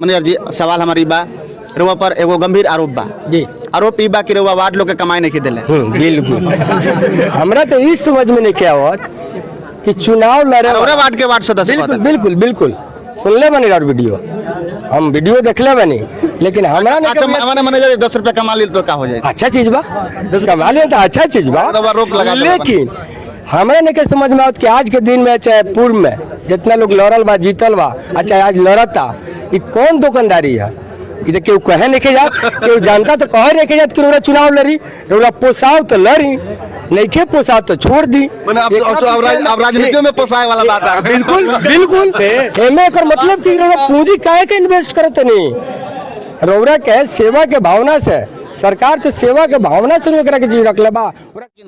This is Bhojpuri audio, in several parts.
मैनेजर जी सवाल हमारी बा रउआ पर एगो गंभीर आरोप बा जी। आरोप ई बा कि रउआ वार्ड लोग के कमाई नहीं दिले। बिल्कुल हमरा तो इस समझ में नहीं क्या हुआ कि चुनाव लड़े रउआ वार्ड के वार्ड सदस्य बिल्कुल कहता। बिल्कुल बिल्कुल सुनले बनी और वीडियो हम वीडियो देखले बनी लेकिन हमरा ने अच्छा मैंने मैनेजर 10 रुपया कमा ली तो का हो जाए। अच्छा चीज बा कमा लिया तो अच्छा चीज बा रउआ रोक लगा दे। लेकिन हमरा ने के समझ में आवत कि आज के दिन में चाहे पूर्व में जितना लोग लड़ल बा जीतल बा अच्छा आज लड़ता ये कौन दुकानदारी है। ये केहू कहे नहीं के जात केहू जानता तो कहे नहीं के जात कि रोड़ा चुनाव लड़ी रोड़ा पोसाव तो लड़ी नहीं के पोसाव तो छोड़ दी। अब राजनीतियों में पोसाए वाला बात है। बिल्कुल बिल्कुल एमे एकर मतलब कि रोड़ा पूंजी काहे के इन्वेस्ट करत नहीं रोड़ा के सेवा के भावना से सरकार तो सेवा के भावना से एकरा के जी रखले बा।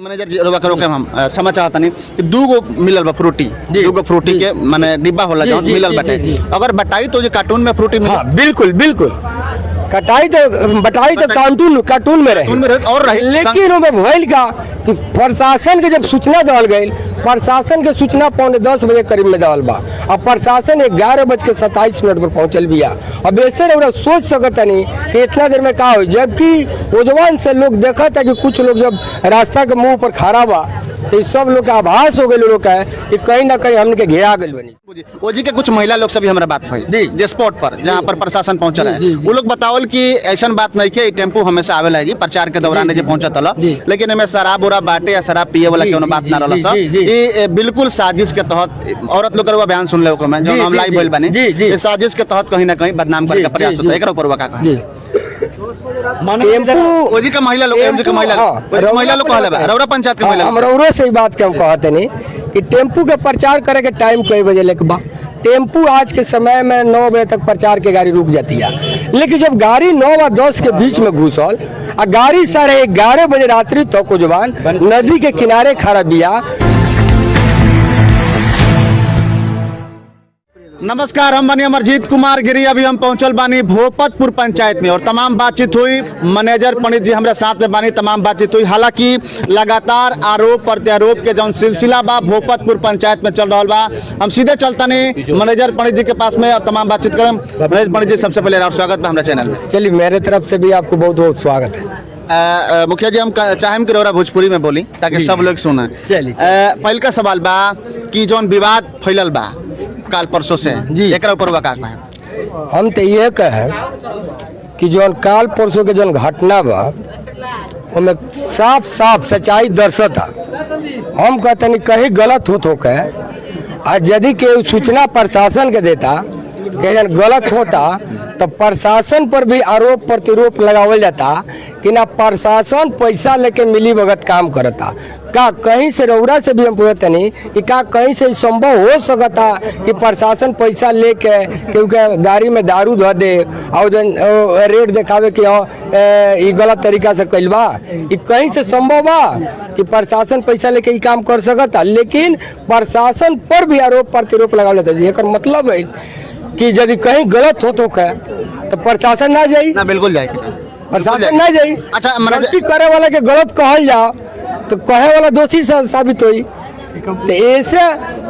मैनेजर जी रउआ करो के हम क्षमा चाहता नहीं कि दूगो मिलल बा फ्रूटी दूगो फ्रूटी के माने डिब्बा होला जौन मिलल बाटे अगर बटाई तो जो कार्टून में फ्रूटी मिले। हाँ बिल्कुल बिल्कुल कटाई तो बटाई तो कार्टून में रहे और रही लेकिन उनमें भइल का कि प्रशासन के जब सूचना दल गई प्रशासन के सूचना 9:45 करीब में दल बा अब प्रशासन 11:27 पर पहुंचल बिया। अब ऐसे रउरा सोच सकता नहीं कि इतना देर में का हो जबकि ओजवान से लोग देखा था कि कुछ लोग जब रास्ता के मुंह पर खड़ा बा तो सब लोग का आभास हो गए लोग का कि कहीं ना कहीं हमने के घेरा गए बनी। ओजी के कुछ महिला लोग से भी हमारा बात भई जे स्पॉट पर जहाँ पर प्रशासन पहुंचा है वो लोग बतावल कि ऐसा बात नहीं है टेम्पो हमेशा आवेला जी प्रचार के दौरान जे पहुंचा तला लेकिन एमे शराब उरा बाटे या शराब पिए वाला कोनो बात ना रहला सब ये बिल्कुल साजिश के तहत औरत लोग का बयान सुन ले को मैं जो हम लाइव भइल बानी ये साजिश के तहत कहीं ना कहीं बदनाम करे का प्रयास होता है एकरा ऊपर का टेम्पू ओजी का महिला लोग एमजी का महिला लोग कहले बा रौरा पंचायत के महिला हम रौरो से बात के हम कहते नहीं कि टेम्पू के प्रचार करे के टाइम कई बजे लेके बा टेम्पू आज के समय में 9 बजे तक प्रचार के गाड़ी रुक जाती है लेकिन जब गाड़ी 9 व 10 के बीच में घुसल आ गाड़ी 11:30 बजे रात्रि तक जवान नदी के किनारे खड़ा बिया। नमस्कार हम बनी अमरजीत कुमार गिरी अभी हम पहुंचल बानी भोपतपुर पंचायत में और तमाम बातचीत हुई मैनेजर पंडित जी हमारे साथ में बानी तमाम बातचीत हुई। हालांकि लगातार आरोप प्रत्यारोप के जौन सिलसिला बा भोपतपुर पंचायत में चल रहा बा हम सीधे चलता नहीं मैनेजर पंडित जी के पास में और तमाम बातचीत करें। मैनेजर पंडित जी सबसे पहले स्वागत है हमारे चैनल में। चलिए मेरे तरफ से भी आपको बहुत बहुत स्वागत है। मुखिया जी हम चाहें कि रौरा भोजपुरी में बोली ताकि सब लोग सुने। चलिए पहल का सवाल बा कि जौन विवाद फैलल बा काल परसों से जी एकरा ऊपर का है हम तो ये कहे कि जौन काल परसों के जौन घटना बा उनमें साफ साफ सच्चाई दर्शता हम कहते नहीं कहीं गलत हो के आज यदि के सूचना प्रशासन के देता कि गलत होता तो प्रशासन पर भी आरोप प्रतिरोप लगावल जाता कि ना प्रशासन पैसा लेके मिली भगत काम करता का कहीं से रौरा से भी हम पूछते नहीं कि का कहीं से संभव हो सकता कि प्रशासन पैसा लेके क्योंकि गाड़ी में दारू धो दे और रेट दिखावे कि हाँ ये गलत तरीका से कैल बा ये कहीं से संभव बा कि प्रशासन पैसा लेके ये काम कर सकता लेकिन प्रशासन पर भी आरोप प्रतिरोप लगावल जाता एक मतलब है कि यदि कहीं गलत हो तो क्या तो प्रशासन ना जाई ना बिल्कुल जाएगी प्रशासन ना जाई। अच्छा गलती करे वाला के गलत कहल जाओ तो कहे वाला दोषी साबित हुई तो ऐसे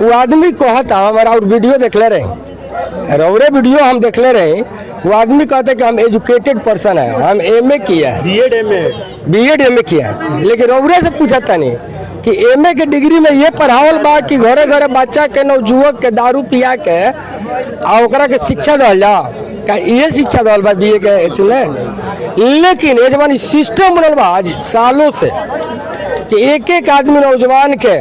वो आदमी कहता हमारा और वीडियो देखले रहे रौरे वीडियो हम देखले रहे वो आदमी कहते कि हम एजुकेटेड पर्सन है हम MA किया है बीएड एमए किया है लेकिन रौरे से पूछता नहीं कि MA के डिग्री में ये पढ़ावल बा कि घरे घरे बच्चा के नवजुवक के दारू पिया के आ ओकरा के शिक्षा दल जा का ये शिक्षा दल बा BA के इसमें लेकिन ये जवानी सिस्टम बनल बा आज सालों से कि एक एक आदमी नौजवान के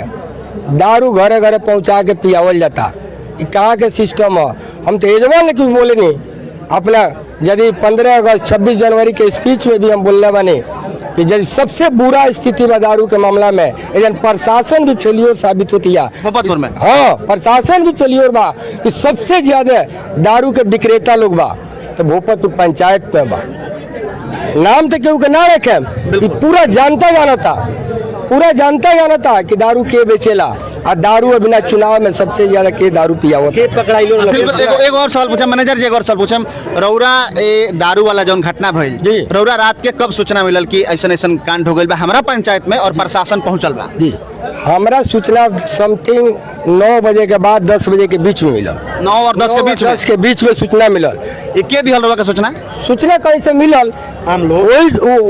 दारू घरे घरे पहुंचा के पियावल जाता ये कहाँ के सिस्टम है। हम तो ये जवान लेकिन बोले नहीं अपना यदि 15 अगस्त 26 जनवरी के स्पीच में भी हम बोलने बने कि यदि सबसे बुरा स्थिति में दारू के मामला में प्रशासन भी फेलियर साबित होती है भोपतपुर में। हाँ प्रशासन भी फेलियर बा कि सबसे ज्यादा दारू के विक्रेता लोग बा तो भोपतपुर पंचायत में बा नाम तो केहू के ना रखे पूरा जानता जानता कि दारू के बेचेला और दारू और बिना चुनाव में सबसे ज्यादा के दारू पिया हुआ के पकड़ाई लो। एगो और सवाल पूछम मैनेजर जी, एगो और सवाल पूछम, रौरा ए दारू वाला जौन घटना भइल जी, रौरा रात के कब सूचना मिलल कि ऐसन ऐसन कांड हो गइल बा हमरा पंचायत में और प्रशासन पहुंचल बा? जी, हमरा सूचना समथिंग 9 बजे के बाद 10 बजे के बीच में मिलल। 9 और 10 के बीच में? 10 के बीच में सूचना मिलल। ये के दिहल रौरा के सूचना? सूचना कहीं से मिलल? हम लोग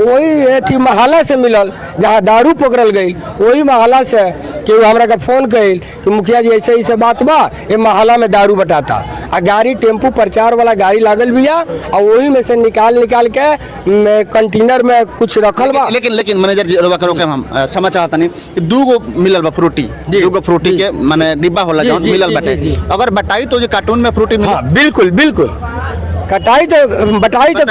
वही अथी मोहल्ला से मिलल जहाँ दारू पकड़ल गई, वही मोहल्ला से कि हमरा के फोन कइल कि मुखिया जी ऐसे ऐसे बात बा, ये मोहल्ला में दारू बटाता आ गाड़ी टेम्पू प्रचार वाला गाड़ी लागल बिया और वही में से निकाल के कंटेनर में कुछ रखल बा। लेकिन मैनेजर जी रौरा करो के हम क्षमा चाहतनी कि 2 गो मिलल बा फ्रूटी, 2 गो फ्रूटी के माने डिब्बा होला जौन मिलल बाटे, अगर बटाई तो जो कार्टून में फ्रूटी मिलल। हाँ बिल्कुल बिल्कुल, कटाई तो बटाई तो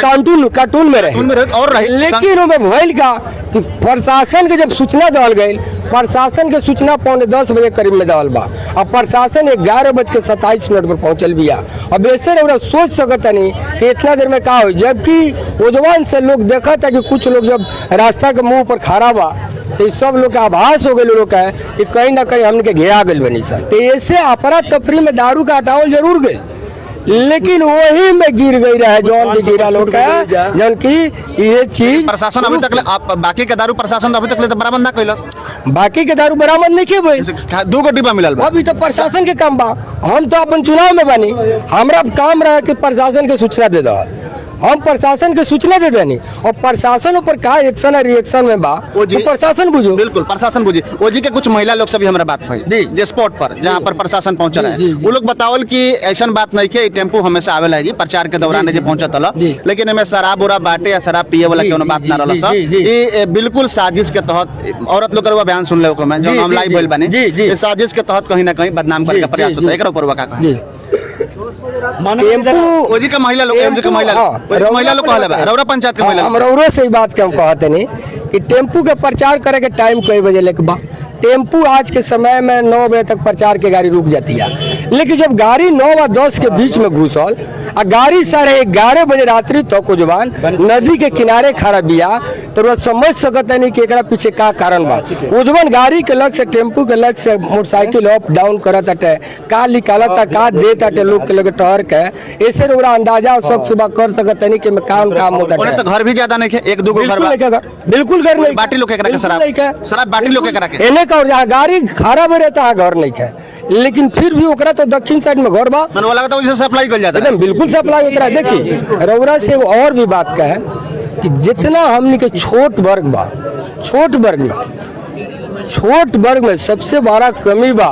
कार्टून में रहे और रहे, लेकिन उनमें भइल का कि प्रशासन के जब सूचना दल गई, प्रशासन के सूचना 9:45 बजे करीब में दल बा और प्रशासन 11:27 पर पहुंचल बिया। अब ऐसे रौरा सोच सकत नहीं कि इतना देर में का हो, जबकि ओजवान से लोग देखा था कि कुछ लोग जब रास्ता के मुंह पर खड़ा बा तो सब लोग का आभास हो गए लोग का कि कहीं ना कहीं हमने के घेरा गए बनी सर। तो ऐसे अफरा तफरी में दारू का हटावल जरूर गए, लेकिन वही में गिर गई रहे जौन भी गिरा लोग का, जौन की ये चीज प्रशासन अभी तक आप बाकी के दारू प्रशासन अभी तक ले तो बरामद ना कइलक। बाकी के दारू बरामद नहीं किए भाई, 2 गो डिब्बा मिलल बा। अभी तो प्रशासन के काम बा, हम तो अपन चुनाव में बनी, हमरा काम रहा कि प्रशासन के सूचना दे दो, हम प्रशासन के सूचना दे देनी और प्रशासन ऊपर का एक्शन है रिएक्शन में बा तो प्रशासन बुझो। बिल्कुल प्रशासन बुझे। ओ जी के कुछ महिला लोग से भी हमारा बात भई जे स्पॉट पर जहाँ पर प्रशासन पहुंचल है, वो लोग बतावल कि ऐसा बात नहीं के टेम्पू हमेशा आवेला जी प्रचार के दौरान जे पहुंचत हल, लेकिन एमे शराब उरा बाटे या शराब पिए वाला कोनो बात ना रहल। ये बिल्कुल साजिश के तहत औरत लोग का बयान सुन ले को मैं जो हम लाइव भइल बानी, ये साजिश के तहत कहीं ना कहीं बदनाम करे का प्रयास होता है। एकरा ऊपर का टेम्पू ओजी का महिला लोग कहले बा रौरा पंचायत के महिला हम रौरा से बात के हम कहते नहीं कि टेम्पू के प्रचार करे के टाइम कई बजे लेके बा। टेम्पू आज के समय में 9 बजे तक प्रचार के गाड़ी रुक जाती है, लेकिन जब गाड़ी 9 और 10 के बीच में घुसल आ गाड़ी 11:30 बजे रात्रि तक उजवान नदी के किनारे खड़ा बिया तो वो समझ सकता नहीं कि एकरा पीछे का कारण बा। उजवान गाड़ी के लग से टेम्पू के लग से मोटरसाइकिल अप डाउन करत हटे, का निकालता का देत हटे लोग के लगे टहर के, ऐसे ओकरा अंदाजा और शक सुबह कर सकता नहीं कि मैं काम होता है। तो घर भी ज्यादा नहीं है, 1-2 घर बा, बिल्कुल घर नहीं, बाटी लोग एकरा के शराब बाटी लोग एकरा के एने का और जहाँ गाड़ी खराब रहता है घर नहीं है, लेकिन फिर भी ओकरा तो दक्षिण साइड में घर बा मनवा लगता है सप्लाई कर जाता है एकदम बिल्कुल सप्लाई होता है। देखिए रौरा से और भी बात का है कि जितना हमने के छोट वर्ग में सबसे बड़ा कमी बा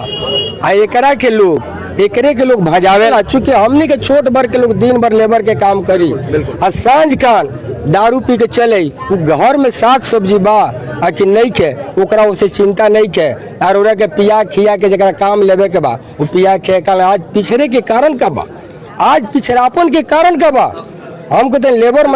आ एकरा के लोग भजावे, चूंकि हमने के छोट वर्ग के लोग दिन भर लेबर के काम करी और सांझ कान दारू पी के चले, घर में साग सब्जी बा आ कि नहीं के ओकरा उसे चिंता नहीं के और ओरा के पिया खिया के जरा काम लेवे के बा वो पिया खे। आज पिछड़े के कारण का बा, आज पिछड़ापन के कारण का बा। हम कहते हैं लेबर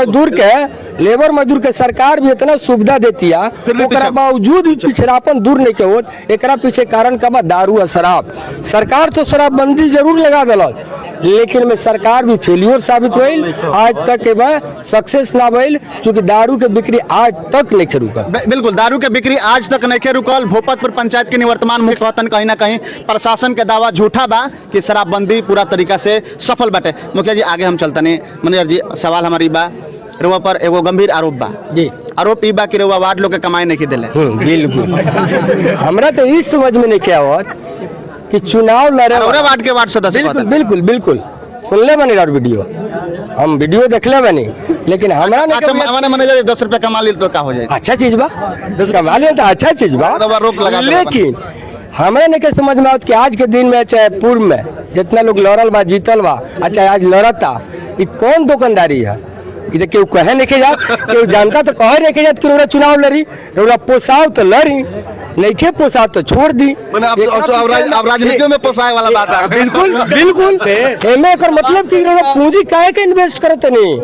मजदूर के सरकार भी इतना सुविधा देती है, ओकरा बावजूद भी पिछड़ापन दूर नहीं के होत। एकरा पीछे कारण का बा दारू और शराब। सरकार तो शराबबंदी जरूर लगा दिलक, लेकिन में सरकार भी फेलियर साबित हुई, आज तक के सक्सेस ना भइल, क्योंकि दारू के बिक्री आज तक नहीं रुकल। बिल्कुल दारू के बिक्री आज तक नहीं रुकल। भोपतपुर पंचायत के निवर्तमान मुखिया कहतन कहीं ना कहीं प्रशासन के दावा झूठा बा कि शराबबंदी पूरा तरीका से सफल बाटे। मुखिया जी आगे हम चलतनी, मैनेजर जी सवाल हमारी बा रउआ पर एगो गंभीर आरोप बा जी, आरोप ई बा कि रउआ वार्ड लोग के कमाई नहीं दिले। बिल्कुल हमरा तो इस समझ में नहीं क्या हुआ कि चुनाव लड़े वार्ड के वार्ड सदस्य। बिल्कुल सुनले बनी और वीडियो हम वीडियो देखले बनी, लेकिन हमरा ने अच्छा मैनेजर 10 रुपया कमा ली तो का हो जाए? अच्छा चीज बा, कमा लिया तो अच्छा चीज बा, रोक लगा। लेकिन हमरा ने के समझ में आवत कि आज के दिन में चाहे पूर्व में जितना लोग लड़ल बा जीतल बा, अच्छा आज लड़ता ये कौन दुकानदारी है? ये केहू कहे नहीं जात, केहू जानता तो कहे नहीं जात कि चुनाव लड़ी, पोसाव तो लड़ी नहीं खे, पोसाव तो छोड़ दी। अब राजनीतियों में पोसाए वाला बात है। बिल्कुल एमे एकर मतलब कि पूंजी काहे के इन्वेस्ट करत नहीं,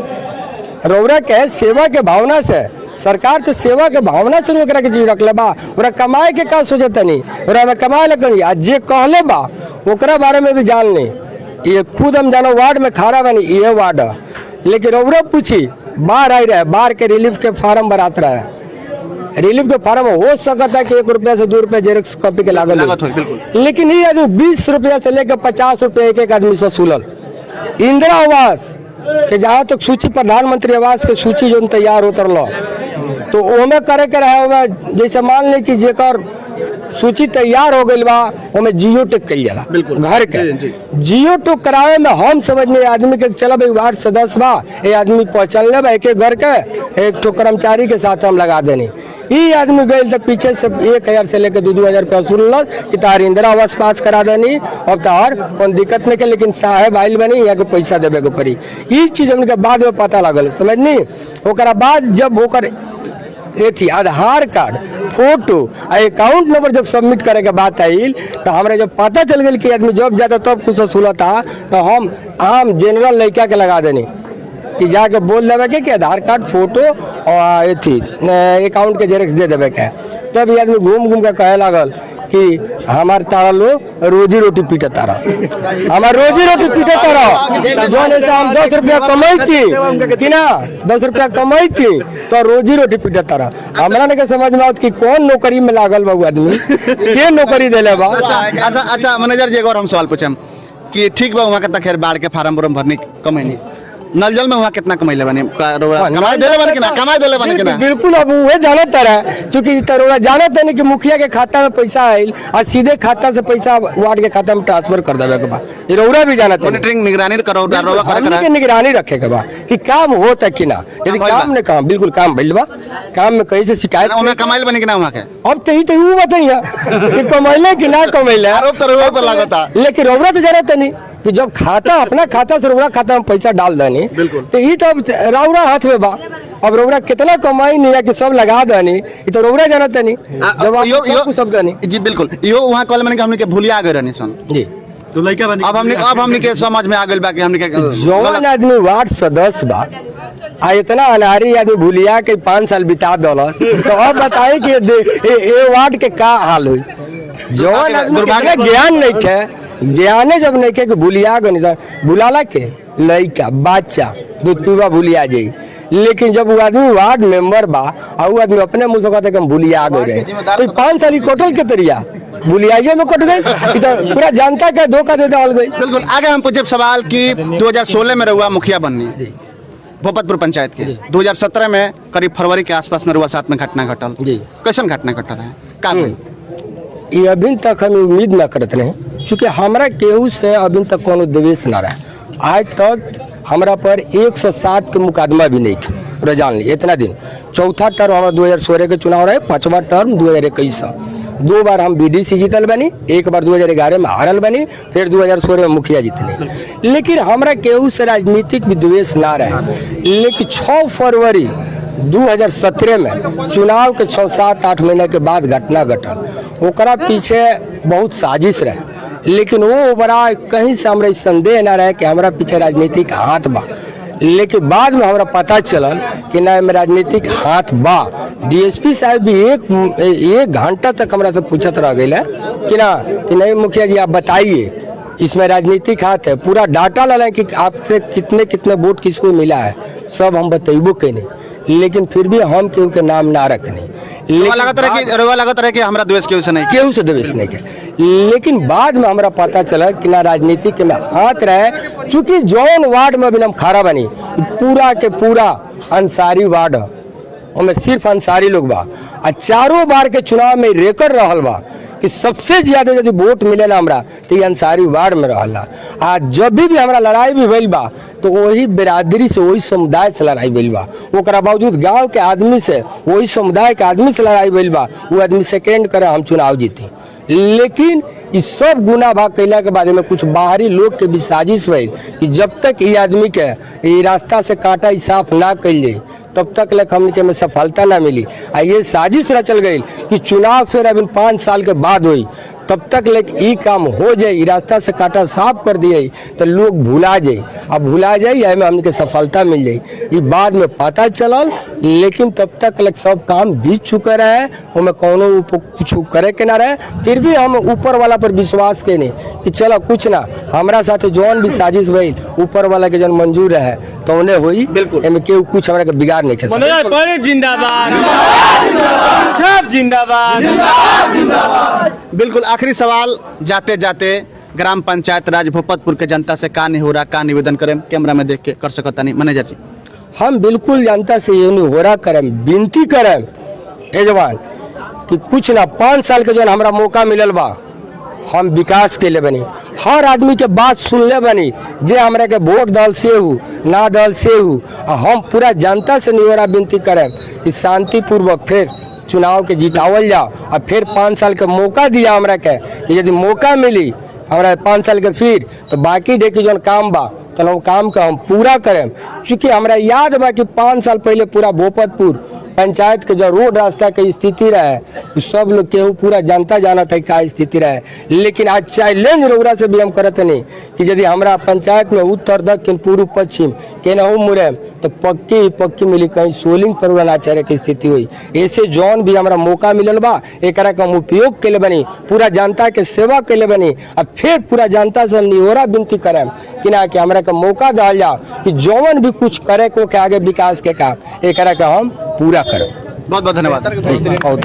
रौरा के सेवा के भावना से, सरकार तो सेवा के भावना से ओकरा के चीज रखले बा, ओकरा कमाए के का सोचत नहीं, ओकरा में कमाए लगनी। आज जे कहले बा ओकरा बारे में भी जान नहीं, ये खुद हम जानो वार्ड में खड़ा बनी ये वार्ड, लेकिन रौरा पूछी बाढ़ आई रहे, बाढ़ के रिलीफ के फार्म भरात रहे, रिलीफ के फार्म हो सकता है कि 1 रुपया से 2 रुपया जेरॉक्स कॉपी के लागत लागत हो, बिल्कुल। लेकिन ये आदमी 20 रुपया से लेकर 50 रुपया एक आदमी से वसूलल। इंदिरा आवास के जहाँ तक सूची प्रधानमंत्री आवास के सूची जो तैयार होत रहा तो ओमे करे के रहे ओमे जैसे मान ली कि जेकर सूची तैयार हो गई बा ओमे जियो टेक कल जाला घर के जियो टेक करावे में हम समझने आदमी के चला भाई वार्ड सदस्य बा ये आदमी पहचान ले एक एक घर के एक तो कर्मचारी के साथ हम लगा देनी ई आदमी गए तक पीछे से 1000 से लेकर 2-2000 रुपया वसूल कि तार इंदिरा आवास पास करा देनी अब तार कौन दिक्कत नहीं के लेकिन साहेब आइल बनी यहाँ के पैसा देवे के पड़ी ई चीज हमने बाद में पता लगल समझनी ओकरा बाद जब ओकर थी आधार कार्ड फोटो आ अकाउंट नंबर जब सबमिट करे के बात आई तो हमारे जब पता चल गई कि आदमी जब जाता तब कुछ वसूलता तो हम आम जनरल लड़का के लगा देनी कि जाके बोल देवे के आधार कार्ड फोटो और थी अकाउंट के जेरॉक्स दे देवे के तब ये आदमी घूम घूम के कहे लागल कि हमार तारा लो रोजी रोटी पीटे तारा हमार रोजी रोटी पीटे तारा जो से हम 10 रुपया कमाई थी कि ना 10 रुपया कमाई थी तो रोजी रोटी पीटे तारा हमरा ने के समझ में आवत कि कौन नौकरी में लागल बा आदमी के नौकरी देले बा। अच्छा मैनेजर जी एक और हम सवाल पूछम कि ठीक बा वहाँ के खैर बाढ़ के फार्म वार्म भरने कमैनी नल जल में वहाँ कितना कमाई बनी कमाई देले बनी कि ना कमाई देले बनी कि ना बिल्कुल अब वो जानत रहा क्योंकि तरोड़ा जानत है कि मुखिया के खाता में पैसा आयल और सीधे खाता से पैसा वार्ड के खाता में ट्रांसफर कर देवे के बा ये रौरा भी जानत है मॉनिटरिंग निगरानी करो के निगरानी रखे के बा कि काम होता कि ना यदि काम ने काम बिल्कुल काम भइल बा काम में कहीं से शिकायत उन्हें कमाई बनी कि ना वहाँ के अब तो वो बताइए कि कमैले कि ना कमैले आरोप तो रौरा पर लागता लेकिन रौरा तो जानत नहीं कि जब खाता अपना खाता से रौरा खाता में पैसा डाल देनी तो ये तो रौरा हाथ में बा अब रौरा कितना कमाई नहीं है कि सब लगा देनी ये तो रौरा जानते नहीं जब सब देनी जी बिल्कुल यो वहाँ कॉल मैंने हमने के भूलिया गए रहनी सन जी तो लड़का बनी अब हमने के समझ में आ गइल बा कि हमने के जवान आदमी वार्ड सदस्य बा आ इतना अनारी आदमी भूलिया के 5 साल बिता दलस तो अब बताई कि ये वार्ड के का हाल हुई जवान आदमी ज्ञान नहीं है ज्ञाने जब नहीं के भूलिया गए बुलाला के लड़का बच्चा दूध पीवा भूलिया जाई लेकिन जब वो आदमी वार्ड मेंबर बा और वो आदमी अपने मुँह से कहते कि हम भूलिया गए रहे तो 5 साल कटल के तरिया भूलियाइए में कट गई तो पूरा जनता का धोखा दे डाल गई। बिल्कुल आगे हम पूछे सवाल कि 2016 में रहुआ मुखिया बननी भोपतपुर पंचायत के 2017 में करीब फरवरी के आसपास में रहुआ साथ में घटना घटल कैसन घटना घटल है का ये अभी तक हम उम्मीद न करते रहे क्योंकि हमारा केहू से अभी तक कोनो द्वेष न रहा आज तक हमारा पर 160 के मुकदमा भी नहीं था जान ली इतना दिन चौथा टर्म हमारा 2016 के चुनाव रहे 5वां टर्म 2021 2 बार हम बीडीसी जीतल बनी 1 बार 2011 में हारल बनी फिर 2016 में मुखिया जीतने लेकिन हमारा केहू से राजनीतिक विद्वेष ना रहे लेकिन 6 फरवरी 2017 में चुनाव के 6-7-8 महीने के बाद घटना घटल ओकरा पीछे बहुत साजिश रहे लेकिन वो बड़ा कहीं से हमारा संदेह ना रहे कि हमारा पीछे राजनीतिक हाथ बा लेकिन बाद में हमारा पता चलल कि ना में राजनीतिक हाथ बा डीएसपी साहब भी एक घंटा तक हमारा से पूछत रह गए कि ना कि नहीं मुखिया जी आप बताइए इसमें राजनीतिक हाथ है पूरा डाटा ला कि आपसे कितने कितने वोट किसको मिला है सब हम बतेबो के नहीं लेकिन फिर भी हम केहू के नाम ना रखने लगत रहे कि हमारा द्वेष केहू से द्वेष नहीं के लेकिन बाद में हमारा पता चला कि ना राजनीतिक में हाथ रहे चूंकि जौन वार्ड में अभी हम खड़ा बनी पूरा के पूरा अंसारी वार्ड उनमें सिर्फ अंसारी लोग बा आ चारों बार के चुनाव में रेकर रहल बा कि सबसे ज्यादा यदि वोट मिलेला हमरा तो ये अंसारी वार्ड में रहला आ जब भी हमरा लड़ाई भी भइल बा तो वही बिरादरी से वही समुदाय से लड़ाई भइल बा ओकरा बावजूद गांव के आदमी से वही समुदाय के आदमी से लड़ाई भइल बा वो आदमी सेकेंड करे हम चुनाव जीती लेकिन इस सब गुना भाग कैला के बाद में कुछ बाहरी लोग के भी साजिश भइल कि जब तक ये आदमी के ये रास्ता से कांटा साफ ना कैल तब तक लग हमने में सफलता ना मिली आ ये साजिश चल गई कि चुनाव फिर अभी 5 साल के बाद हुई तब तक लेक ई काम हो जाए रास्ता से काटा साफ कर दिए तो लोग भुला जाए अब भुला जाए में हमने सफलता मिल जाए ये बाद में पता चलल लेकिन तब तक लग सब काम बीत चुके रहे, हमें कोनो कुछ करे के ना रहे, फिर भी हम ऊपर वाला पर विश्वास के नहीं कि चलो कुछ ना हमारा साथ जौन भी साजिश भइल ऊपर वाला के जन मंजूर है तो उन्हें हुई, बिल्कुल एमे केहू कुछ हमरा के बिगाड़ नहीं कर मनोज जिंदाबाद, सब जिंदाबाद। बिल्कुल आखिरी सवाल जाते जाते ग्राम पंचायत राज भोपतपुर के जनता से का नहीं हो रहा, का निवेदन करें कैमरा में देख के कर सकता नहीं मैनेजर जी? हम बिल्कुल जनता से ये नहीं हो रहा करें, विनती करें ए जवान कि कुछ ना 5 साल के जन हमरा मौका मिलल बा, हम विकास के लिए बनी, हर आदमी के बात सुन ले बनी, जे हमरा के वोट दल से हूँ ना दल से हूँ, हम पूरा जनता से निवेदन विनती करें कि शांतिपूर्वक फिर चुनाव के जितावल जाओ और फिर 5 साल के मौका दिया हमरा के कि यदि मौका मिली हमरा 5 साल के फिर तो बाकी डे के जौन काम बा तो हम काम का हम पूरा करें। चूँकि हमरा याद बा कि 5 साल पहले पूरा भोपतपुर पंचायत के जो रोड रास्ता के स्थिति रहे सब लोग केहू पूरा जनता जाना था का स्थिति रहे, लेकिन आज चैलेंज रउरा से भी हम करत नहीं कि यदि हमरा पंचायत में उत्तर दक्षिण पूर्व पश्चिम केनाहू मुड़े तो पक्की मिली, कहीं सोलिंग पर ना चढ़े की स्थिति हुई। ऐसे जौन भी हमरा मौका मिलल बा एकरा के हम उपयोग के लिए बनी, पूरा जनता के सेवा के लिए बनी और फिर पूरा जनता से हम निहोरा विनती करें कि ना कि हमरा के मौका दिया जाओ कि जौन भी कुछ करे को के आगे विकास के काम एकरा के हम पूरा करें। बहुत बहुत धन्यवाद। बहुत